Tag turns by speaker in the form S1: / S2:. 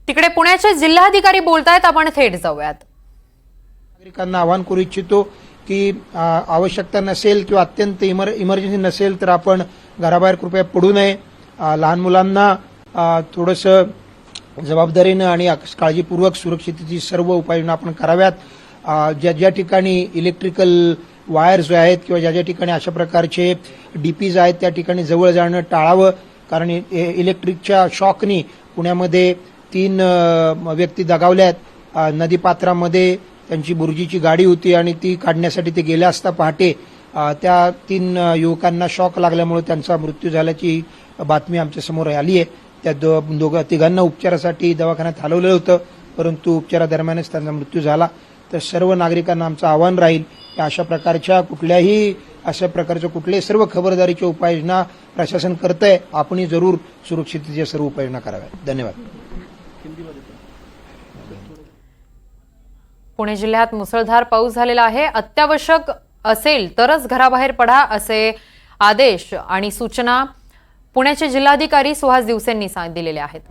S1: तिकडे पुण्याचे जिल्हाधिकारी बोलतायत, आपण थेट जाऊयात।
S2: नागरिकांना आवाहन करू इच्छितो की आवश्यकता नसेल किंवा अत्यंत इमर्जन्सी नसेल तर आपण घराबाहेर कृपया पडू नये। लहान मुलांना थोडंसं जबाबदारीनं आणि काळजीपूर्वक सुरक्षिततेची सर्व उपाययोजना आपण कराव्यात। ज्या ठिकाणी इलेक्ट्रिकल वायर्स आहेत किंवा ज्या ठिकाणी अशा प्रकारचे डीपीज आहेत त्या ठिकाणी जवळ जाणं टाळावं, कारण इलेक्ट्रिकच्या शॉकनी पुण्यामध्ये 3 व्यक्ती दगावल्यात। नदीपात्रामध्ये त्यांची बुर्जीची गाडी होती आणि ती काढण्यासाठी ते गेले असता पहाटे त्या 3 युवकांना शॉक लागल्यामुळे त्यांचा मृत्यू झाल्याची बातमी आमच्या समोर आली आहे। त्या तिघांना उपचारासाठी दवाखान्यात हलवलं होतं, परंतु उपचारादरम्यानच त्यांचा मृत्यू झाला। तर सर्व नागरिकांना आमचं आवाहन राहील की अशा प्रकारच्या कुठल्याही सर्व खबरदारीच्या उपाययोजना प्रशासन करतंय, आपणही जरूर सुरक्षिततेच्या सर्व उपाययोजना कराव्यात। धन्यवाद।
S1: पुणे जिल्ह्यात मुसळधार पाऊस झालेला आहे। अत्यावश्यक असेल तरच घराबाहेर पडा असे आदेश आणि सूचना पुण्याचे जिल्हाधिकारी सुहास दिवसेंनी दिलेले आहेत।